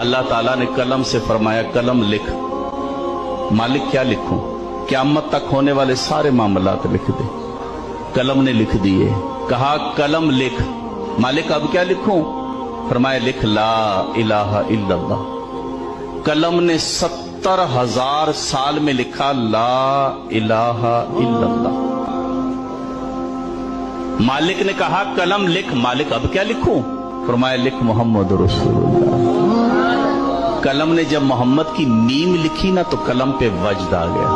अल्लाह ताला ने कलम से फरमाया, कलम लिख। मालिक क्या लिखूं? क़यामत तक होने वाले सारे मामलात लिख दे। कलम ने लिख दिए। कहा कलम लिख। मालिक अब क्या लिखूं? फरमाया लिख ला इलाहा इल्लल्लाह। कलम ने 70,000 साल में लिखा ला इलाहा इल्लल्लाह। मालिक ने कहा कलम लिख। मालिक अब क्या लिखूं? फरमाया लिख मोहम्मद रसूलुल्लाह। कलम ने जब मोहम्मद की मीम लिखी ना तो कलम पे वज्द आ गया,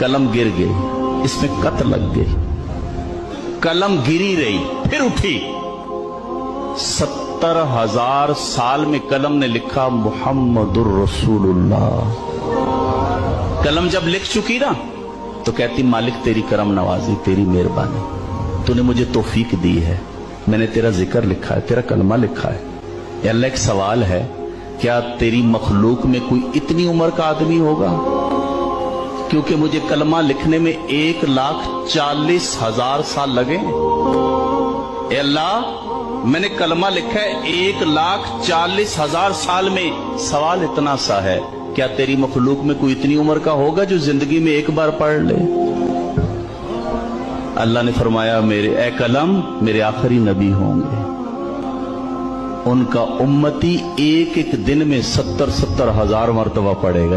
कलम गिर गई, इसमें कत लग गई। कलम गिरी रही फिर उठी। 70,000 साल में कलम ने लिखा मुहम्मदुर रसूलुल्लाह। कलम जब लिख चुकी ना तो कहती मालिक तेरी करम नवाजी, तेरी मेहरबानी, तूने मुझे तौफीक दी है, मैंने तेरा जिक्र लिखा है, तेरा कलमा लिखा है। या अल्लाह एक सवाल है, क्या तेरी मखलूक में कोई इतनी उम्र का आदमी होगा? क्योंकि मुझे कलमा लिखने में 1,40,000 साल लगे। ए अल्लाह मैंने कलमा लिखा है 1,40,000 साल में। सवाल इतना सा है, क्या तेरी मखलूक में कोई इतनी उम्र का होगा जो जिंदगी में एक बार पढ़ ले? अल्लाह ने फरमाया मेरे ए कलम मेरे आखिरी नबी होंगे, उनका उम्मती एक एक दिन में 70,000 मरतबा पढ़ेगा।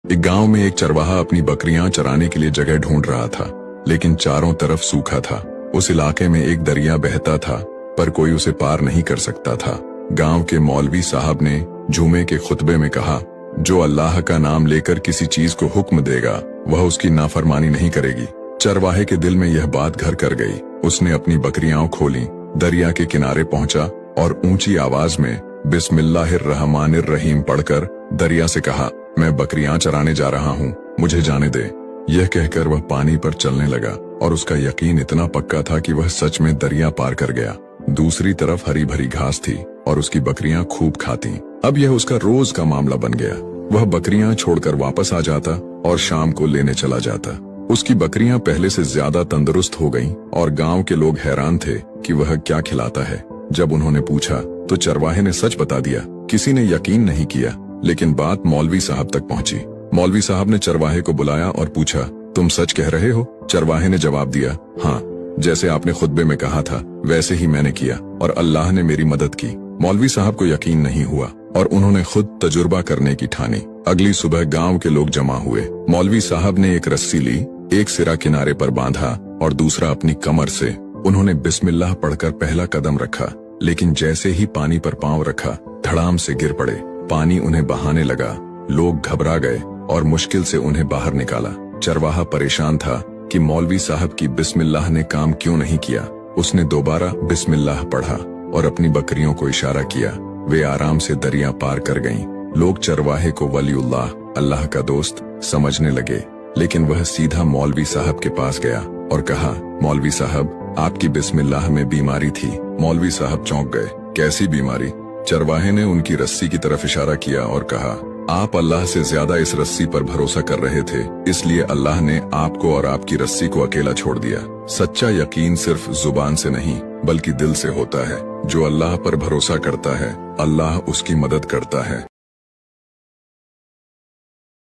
एक गांव में एक चरवाहा अपनी बकरियां चराने के लिए जगह ढूंढ रहा था, लेकिन चारों तरफ सूखा था। उस इलाके में एक दरिया बहता था, पर कोई उसे पार नहीं कर सकता था। गांव के मौलवी साहब ने जुमे के खुतबे में कहा, जो अल्लाह का नाम लेकर किसी चीज को हुक्म देगा वह उसकी नाफरमानी नहीं करेगी। चरवाहे के दिल में यह बात घर कर गई। उसने अपनी बकरियां खोली, दरिया के किनारे पहुंचा और ऊंची आवाज में बिस्मिल्लाहिर्रहमानिर्रहीम पढ़कर दरिया से कहा, मैं बकरियां चराने जा रहा हूँ, मुझे जाने दे। यह कहकर वह पानी पर चलने लगा और उसका यकीन इतना पक्का था कि वह सच में दरिया पार कर गया। दूसरी तरफ हरी भरी घास थी और उसकी बकरियां खूब खाती। अब यह उसका रोज का मामला बन गया। वह बकरियां छोड़कर वापस आ जाता और शाम को लेने चला जाता। उसकी बकरियां पहले से ज्यादा तंदुरुस्त हो गईं और गांव के लोग हैरान थे कि वह क्या खिलाता है। जब उन्होंने पूछा तो चरवाहे ने सच बता दिया। किसी ने यकीन नहीं किया, लेकिन बात मौलवी साहब तक पहुंची। मौलवी साहब ने चरवाहे को बुलाया और पूछा, तुम सच कह रहे हो? चरवाहे ने जवाब दिया, हाँ, जैसे आपने खुतबे में कहा था वैसे ही मैंने किया और अल्लाह ने मेरी मदद की। मौलवी साहब को यकीन नहीं हुआ और उन्होंने खुद तजुर्बा करने की ठानी। अगली सुबह गांव के लोग जमा हुए। मौलवी साहब ने एक रस्सी ली, एक सिरा किनारे पर बांधा और दूसरा अपनी कमर से। उन्होंने बिस्मिल्लाह पढ़कर पहला कदम रखा, लेकिन जैसे ही पानी पर पांव रखा धड़ाम से गिर पड़े। पानी उन्हें बहाने लगा। लोग घबरा गए और मुश्किल से उन्हें बाहर निकाला। चरवाहा परेशान था कि मौलवी साहब की बिस्मिल्लाह ने काम क्यों नहीं किया। उसने दोबारा बिस्मिल्लाह पढ़ा और अपनी बकरियों को इशारा किया। वे आराम से दरिया पार कर गईं। लोग चरवाहे को वलीउल्लाह, अल्लाह का दोस्त, समझने लगे, लेकिन वह सीधा मौलवी साहब के पास गया और कहा, मौलवी साहब, आपकी बिस्मिल्लाह में बीमारी थी। मौलवी साहब चौंक गए। कैसी बीमारी? चरवाहे ने उनकी रस्सी की तरफ इशारा किया और कहा, आप अल्लाह से ज्यादा इस रस्सी पर भरोसा कर रहे थे, इसलिए अल्लाह ने आपको और आपकी रस्सी को अकेला छोड़ दिया। सच्चा यकीन सिर्फ जुबान से नहीं बल्कि दिल से होता है। जो अल्लाह पर भरोसा करता है, अल्लाह उसकी मदद करता है।